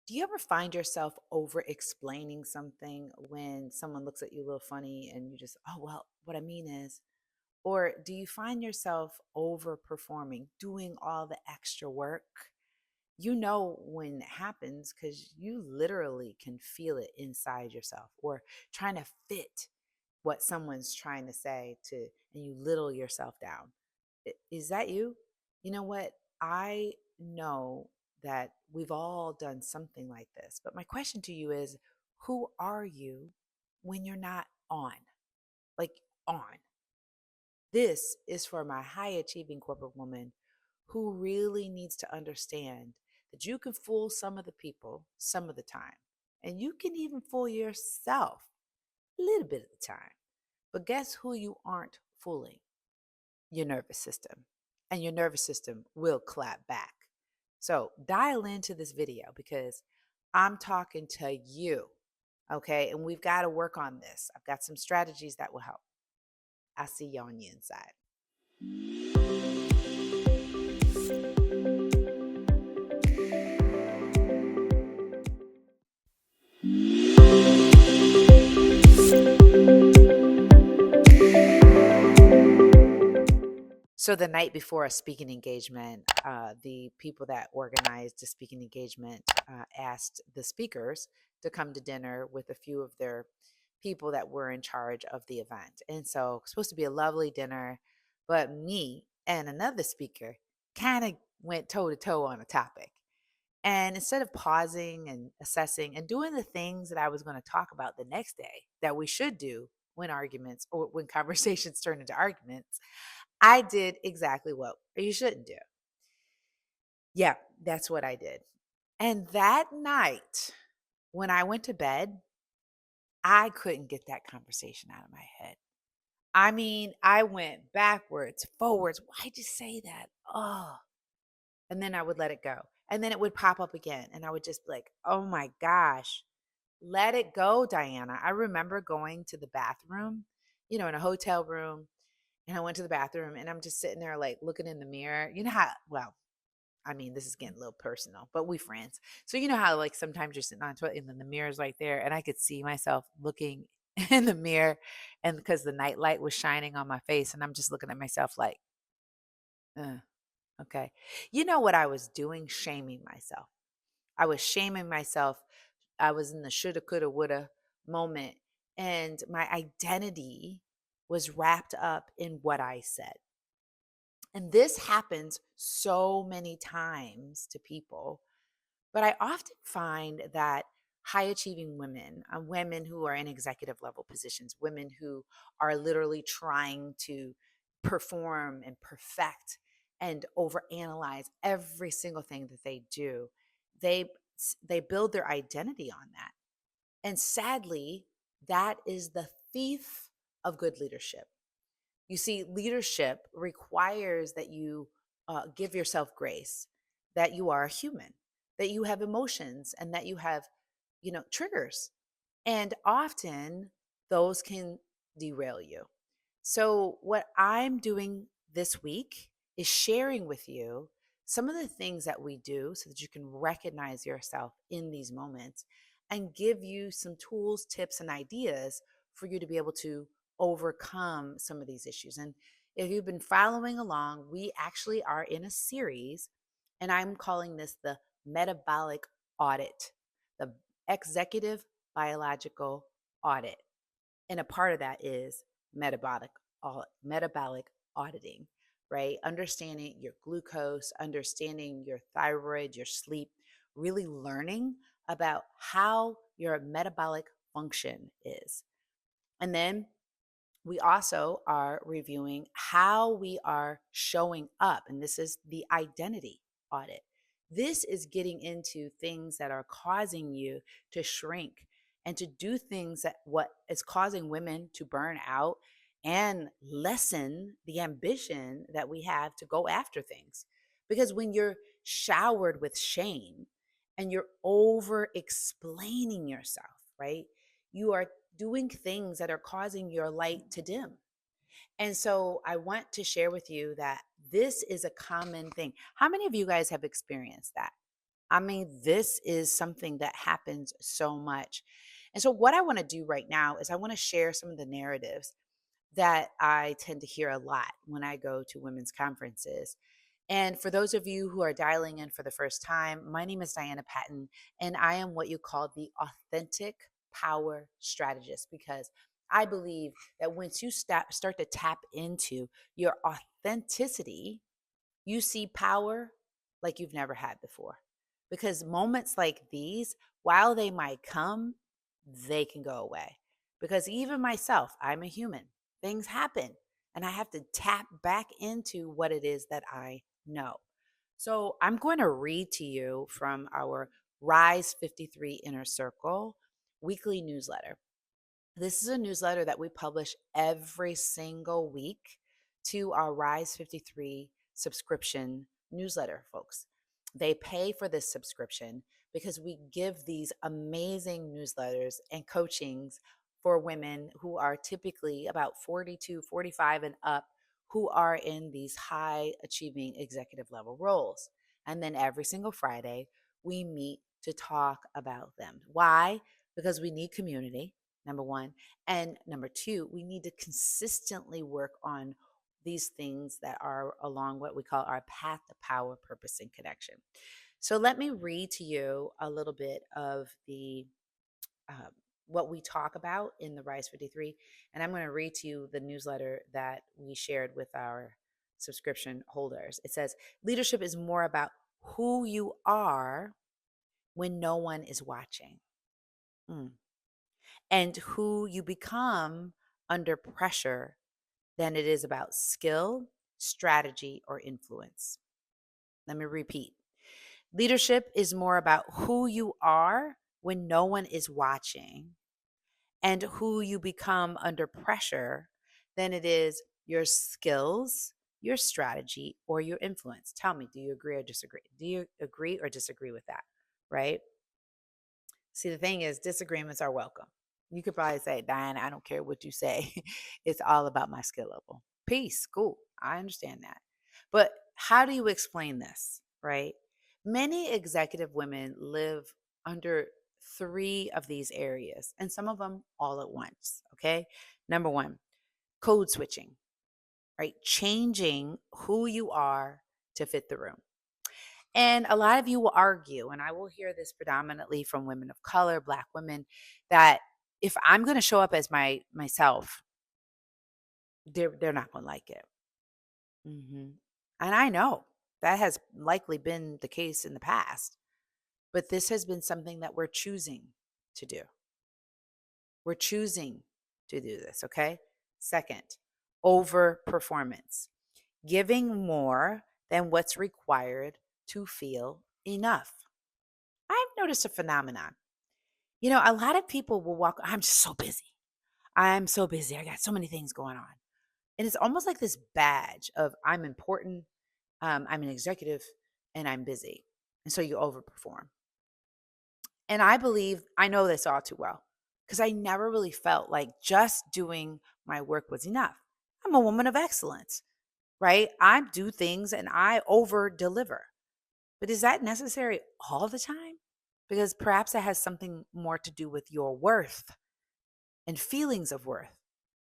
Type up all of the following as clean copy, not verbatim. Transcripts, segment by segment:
Do you ever find yourself over explaining something when someone looks at you a little funny and you just, oh, well, what I mean is, or do you find yourself overperforming, doing all the extra work? You know when it happens because you literally can feel it inside yourself, or trying to fit what someone's trying to say to, and you little yourself down. Is that you? You know what? I know that we've all done something like this, but my question to you is, who are you when you're not on? Like, on. This is for my high achieving corporate woman who really needs to understand that you can fool some of the people some of the time, and you can even fool yourself a little bit of the time. But guess who you aren't fooling? Your nervous system. And your nervous system will clap back. So dial into this video because I'm talking to you. Okay. And we've got to work on this. I've got some strategies that will help. I'll see you on the inside. So the night before a speaking engagement, the people that organized the speaking engagement asked the speakers to come to dinner with a few of their people that were in charge of the event. And so it was supposed to be a lovely dinner, but me and another speaker kind of went toe to toe on a topic. And instead of pausing and assessing and doing the things that I was going to talk about the next day that we should do when arguments or when conversations turn into arguments, I did exactly what you shouldn't do. Yeah, that's what I did. And that night, when I went to bed, I couldn't get that conversation out of my head. I mean, I went backwards, forwards. Why'd you say that? Oh, and then I would let it go. And then it would pop up again. And I would just be like, oh my gosh, let it go, Diana. I remember going to the bathroom, in a hotel room. And I went to the bathroom and I'm just sitting there like looking in the mirror. You know how, well, I mean, this is getting a little personal, but we friends. So you know how like sometimes you're sitting on a toilet and then the mirror's right there and I could see myself looking in the mirror and because the night light was shining on my face and I'm just looking at myself like, uh, okay. You know what I was doing? Shaming myself. I was shaming myself. I was in the shoulda, coulda, woulda moment. And my identity was wrapped up in what I said. And this happens so many times to people. But I often find that high achieving women, women who are in executive level positions, women who are literally trying to perform and perfect and overanalyze every single thing that they do, they they build their identity on that. And sadly, that is the thief of good leadership. You see, leadership requires that you give yourself grace, that you are a human, that you have emotions, and that you have, triggers. And often those can derail you. So, what I'm doing this week is sharing with you some of the things that we do so that you can recognize yourself in these moments and give you some tools, tips, and ideas for you to be able to overcome some of these issues. And if you've been following along, we actually are in a series, and I'm calling this the metabolic audit, the executive biological audit. And a part of that is metabolic auditing, right? Understanding your glucose, understanding your thyroid, your sleep, really learning about how your metabolic function is. And then we also are reviewing how we are showing up. And this is the identity audit. This is getting into things that are causing you to shrink and to do things that what is causing women to burn out and lessen the ambition that we have to go after things. Because when you're showered with shame and you're over explaining yourself, right? You are doing things that are causing your light to dim. And so I want to share with you that this is a common thing. How many of you guys have experienced that? I mean, this is something that happens so much. And so, what I want to do right now is I want to share some of the narratives that I tend to hear a lot when I go to women's conferences. And for those of you who are dialing in for the first time, my name is Diana Patton, and I am what you call the authentic power strategist because I believe that once you start to tap into your authenticity, you see power like you've never had before. Because moments like these, while they might come, they can go away. Because even myself, I'm a human. Things happen, and I have to tap back into what it is that I know. So I'm going to read to you from our Rise 53 Inner Circle weekly newsletter. This is a newsletter that we publish every single week to our Rise 53 subscription newsletter folks. They pay for this subscription because we give these amazing newsletters and coachings for women who are typically about 42, 45 and up, who are in these high achieving executive level roles. And then every single Friday, we meet to talk about them. Why? Because we need community, number one. And number two, we need to consistently work on these things that are along what we call our path to power, purpose, and connection. So let me read to you a little bit of the um, what we talk about in the Rise 53, and I'm going to read to you the newsletter that we shared with our subscription holders. It says, "Leadership is more about who you are when no one is watching." Mm. And who you become under pressure than it is about skill, strategy, or influence. Let me repeat. Leadership is more about who you are when no one is watching and who you become under pressure than it is your skills, your strategy, or your influence. Tell me, do you agree or disagree? Do you agree or disagree with that? Right? See, the thing is, disagreements are welcome. You could probably say, Diana, I don't care what you say. It's all about my skill level. Peace. Cool. I understand that. But how do you explain this, right? Many executive women live under three of these areas, and some of them all at once. Okay. Number one, code switching, right? Changing who you are to fit the room. And a lot of you will argue, and I will hear this predominantly from women of color, Black women, that if I'm going to show up as myself, they're not going to like it. hmm And I know that has likely been the case in the past, but this has been something that we're choosing to do. We're choosing to do this. Okay. Second, over performance, giving more than what's required to feel enough. I've noticed a phenomenon. A lot of people will walk, I'm just so busy. I'm so busy. I got so many things going on. And it's almost like this badge of I'm important, I'm an executive, and I'm busy. And so you overperform. And I believe I know this all too well because I never really felt like just doing my work was enough. I'm a woman of excellence, right? I do things and I over deliver. But is that necessary all the time? Because perhaps it has something more to do with your worth and feelings of worth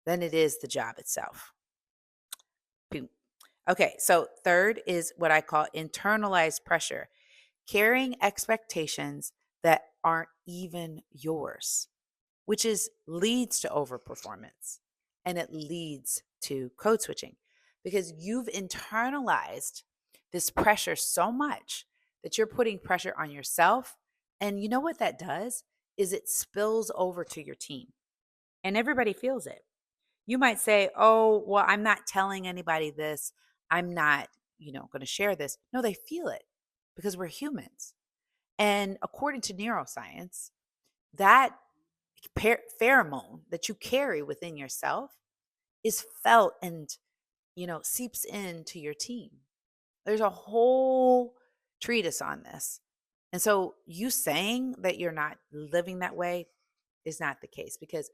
than it is the job itself. Boom. Okay, so third is what I call internalized pressure, carrying expectations that aren't even yours, which is leads to overperformance and it leads to code switching because you've internalized this pressure so much that you're putting pressure on yourself. And you know what that does is it spills over to your team and everybody feels it. You might say, "Oh, well, I'm not telling anybody this. I'm not, going to share this." No, they feel it because we're humans. And according to neuroscience, that pheromone that you carry within yourself is felt and, seeps into your team. There's a whole treatise on this. And so you saying that you're not living that way is not the case because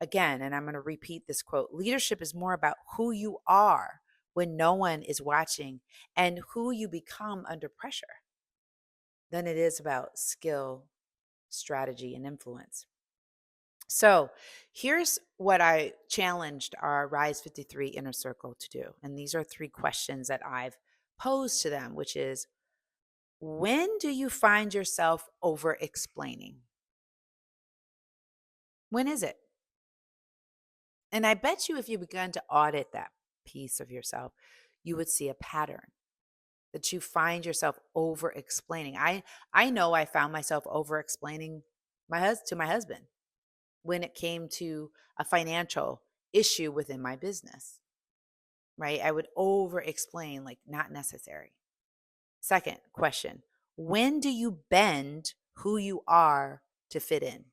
again, and I'm going to repeat this quote, leadership is more about who you are when no one is watching and who you become under pressure. than it is about skill, strategy, and influence. So here's what I challenged our Rise 53 inner circle to do. And these are three questions that I've posed to them, which is, when do you find yourself over explaining? When is it? And I bet you if you began to audit that piece of yourself, you would see a pattern that you find yourself over explaining. I know I found myself over explaining to my husband when it came to a financial issue within my business, right? I would over explain like not necessary. Second question, when do you bend who you are to fit in?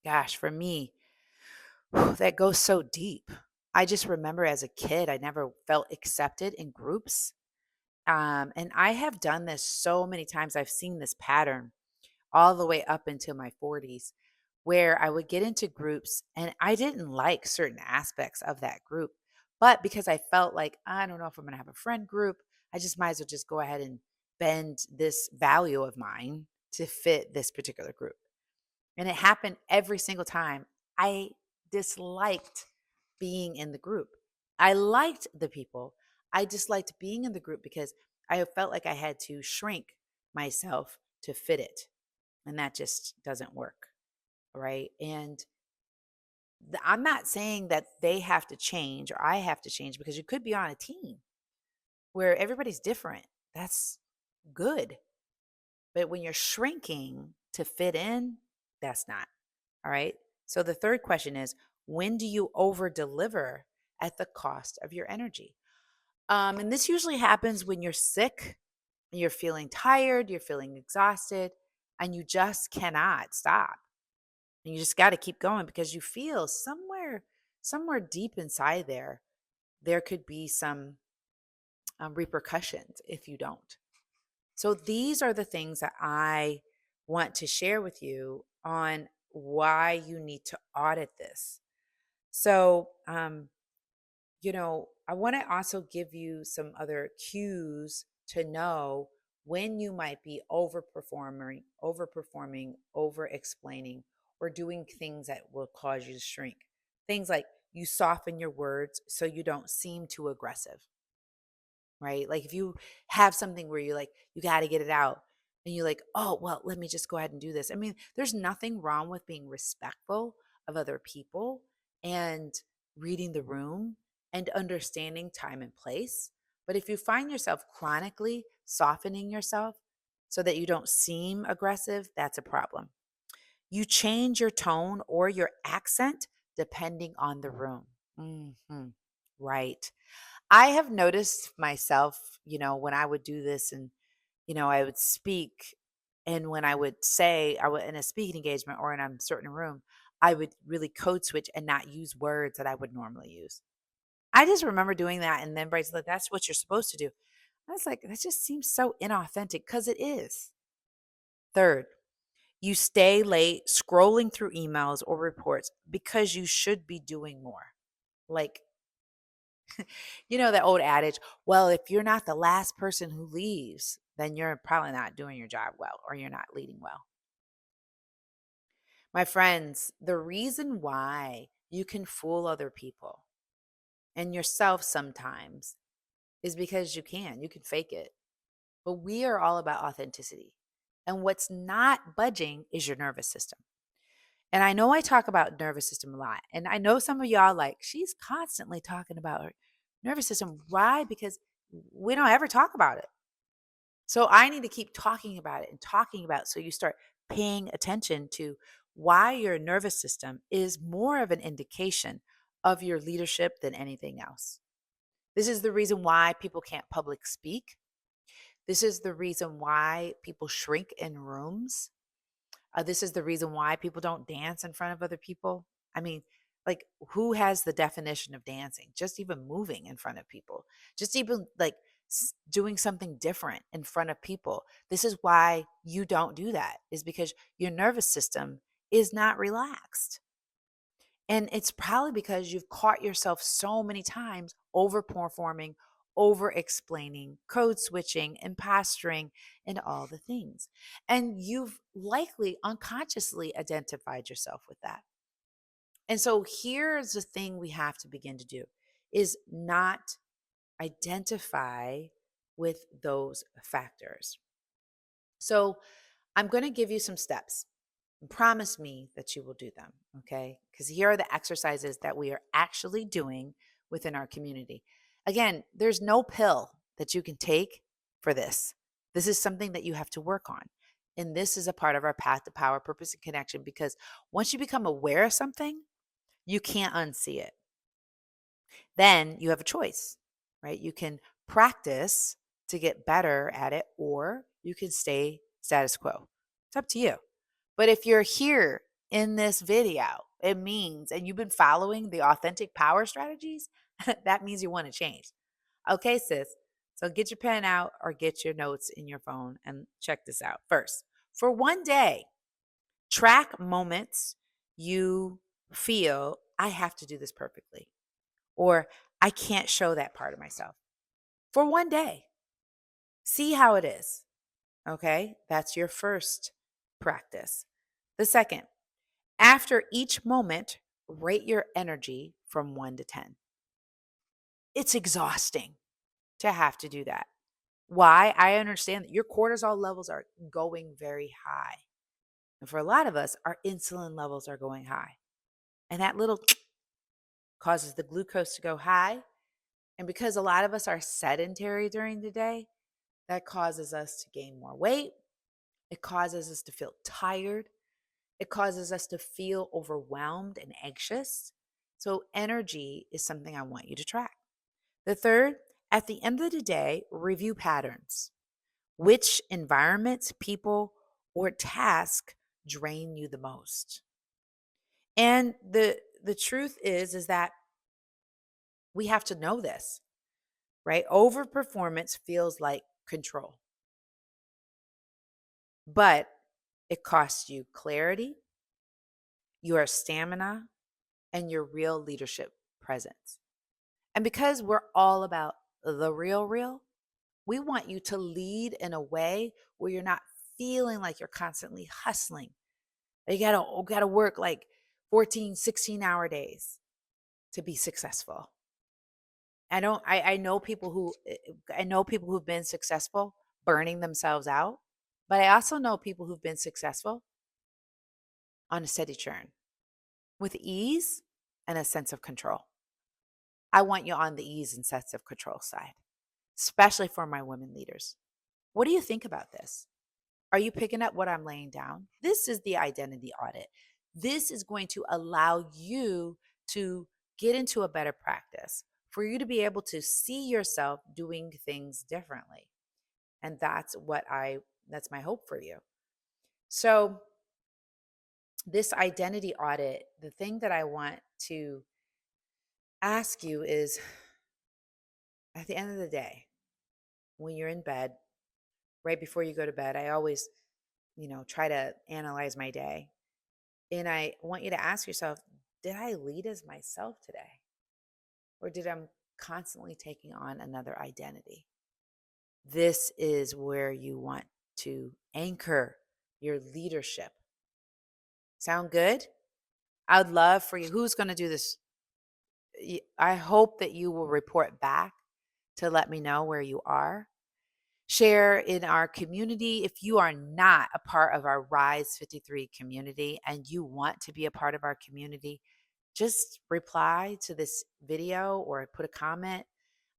Gosh, for me, that goes so deep. I just remember as a kid, I never felt accepted in groups. And I have done this so many times. I've seen this pattern all the way up into my 40s, where I would get into groups and I didn't like certain aspects of that group. But because I felt like, I don't know if I'm going to have a friend group, I just might as well just go ahead and bend this value of mine to fit this particular group. And it happened every single time. I disliked being in the group. I liked the people. I disliked being in the group because I felt like I had to shrink myself to fit it. And that just doesn't work. Right. And I'm not saying that they have to change or I have to change, because you could be on a team where everybody's different. That's good. But when you're shrinking to fit in, that's not. All right. So the third question is, when do you over deliver at the cost of your energy? And this usually happens when you're sick, and you're feeling tired, you're feeling exhausted, and you just cannot stop. And you just got to keep going because you feel somewhere deep inside there could be some repercussions if you don't. So these are the things that I want to share with you on why you need to audit this. So, I want to also give you some other cues to know when you might be over explaining, or doing things that will cause you to shrink. Things like you soften your words so you don't seem too aggressive, right? Like if you have something where you're like, you got to get it out, and you're like, oh, well, let me just go ahead and do this. I mean, there's nothing wrong with being respectful of other people and reading the room and understanding time and place. But if you find yourself chronically softening yourself so that you don't seem aggressive, that's a problem. You change your tone or your accent depending on the room. Right. I have noticed myself, when I would do this and, I would speak. And when I would say, I would in a speaking engagement or in a certain room, I would really code switch and not use words that I would normally use. I just remember doing that. And then Bryce's like, that's what you're supposed to do. I was like, that just seems so inauthentic, because it is. Third, you stay late scrolling through emails or reports because you should be doing more. Like, that old adage, well, if you're not the last person who leaves, then you're probably not doing your job well, or you're not leading well. My friends, the reason why you can fool other people and yourself sometimes is because you can fake it. But we are all about authenticity. And what's not budging is your nervous system. And I know I talk about nervous system a lot. And I know some of y'all like, she's constantly talking about her nervous system. Why? Because we don't ever talk about it. So I need to keep talking about it and talking about it, so you start paying attention to why your nervous system is more of an indication of your leadership than anything else. This is the reason why people can't public speak. This is the reason why people shrink in rooms. This is the reason why people don't dance in front of other people. I mean, like, who has the definition of dancing? Just even moving in front of people, just even like doing something different in front of people. This is why you don't do that, is because your nervous system is not relaxed. And it's probably because you've caught yourself so many times overperforming, over explaining, code switching, impostoring, and all the things. And you've likely unconsciously identified yourself with that. And so here's the thing we have to begin to do is not identify with those factors. So I'm going to give you some steps. Promise me that you will do them, okay? Because here are the exercises that we are actually doing within our community. Again, there's no pill that you can take for this. This is something that you have to work on. And this is a part of our path to power, purpose, and connection because once you become aware of something, you can't unsee it. Then you have a choice, right? You can practice to get better at it, or you can stay status quo. It's up to you. But if you're here in this video, it means, and you've been following the authentic power strategies, that means you want to change. Okay, sis. So get your pen out or get your notes in your phone and check this out. First, for one day, track moments you feel, I have to do this perfectly, or I can't show that part of myself for one day. See how it is. Okay, that's your first practice. The second, after each moment, rate your energy from 1 to 10. It's exhausting to have to do that. Why? I understand that your cortisol levels are going very high. And for a lot of us, our insulin levels are going high. And that little causes the glucose to go high. And because a lot of us are sedentary during the day, that causes us to gain more weight. It causes us to feel tired. It causes us to feel overwhelmed and anxious. So, energy is something I want you to track. The third, at the end of the day, review patterns. Which environments, people, or task drain you the most? And the truth is that we have to know this, right? Overperformance feels like control, but it costs you clarity, your stamina, and your real leadership presence. And because we're all about the real, we want you to lead in a way where you're not feeling like you're constantly hustling. You gotta work like 14, 16-hour days to be successful. I know people who've been successful burning themselves out, but I also know people who've been successful on a steady churn with ease and a sense of control. I want you on the ease and sense of control side, especially for my women leaders. What do you think about this? Are you picking up what I'm laying down? This is the identity audit. This is going to allow you to get into a better practice, for you to be able to see yourself doing things differently. And that's my hope for you. So, this identity audit, the thing that I want to ask you is at the end of the day, when you're in bed, right before you go to bed, I always, try to analyze my day. And I want you to ask yourself, did I lead as myself today? Or did I constantly taking on another identity? This is where you want to anchor your leadership. Sound good? I would love for you. Who's going to do this? I hope that you will report back to let me know where you are. Share in our community. If you are not a part of our Rise 53 community and you want to be a part of our community, just reply to this video or put a comment.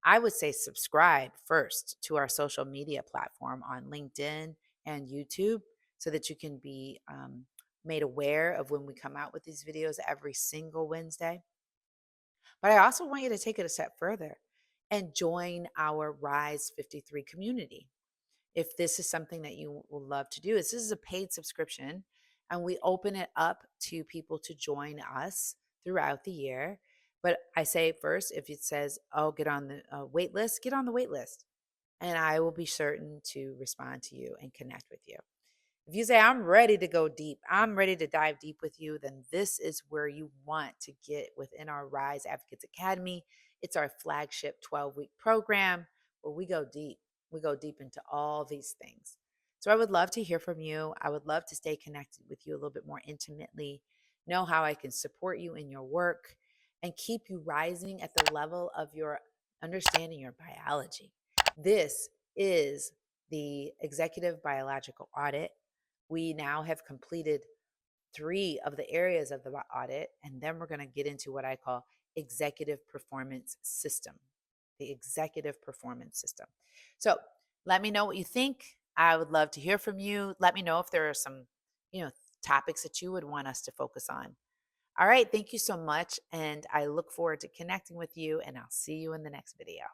I would say subscribe first to our social media platform on LinkedIn and YouTube so that you can be made aware of when we come out with these videos every single Wednesday. But I also want you to take it a step further and join our Rise 53 community. If this is something that you will love to do, this is a paid subscription and we open it up to people to join us throughout the year. But I say first, if it says, oh, get on the wait list, get on the wait list. And I will be certain to respond to you and connect with you. If you say, I'm ready to go deep, I'm ready to dive deep with you, then this is where you want to get within our Rise Advocates Academy. It's our flagship 12-week program where we go deep. We go deep into all these things. So I would love to hear from you. I would love to stay connected with you a little bit more intimately, know how I can support you in your work, and keep you rising at the level of your understanding your biology. This is the Executive Biological Audit. We now have completed 3 of the areas of the audit, and then we're going to get into what I call executive performance system, the executive performance system. So let me know what you think. I would love to hear from you. Let me know if there are some, you know, topics that you would want us to focus on. All right, thank you so much, and I look forward to connecting with you, and I'll see you in the next video.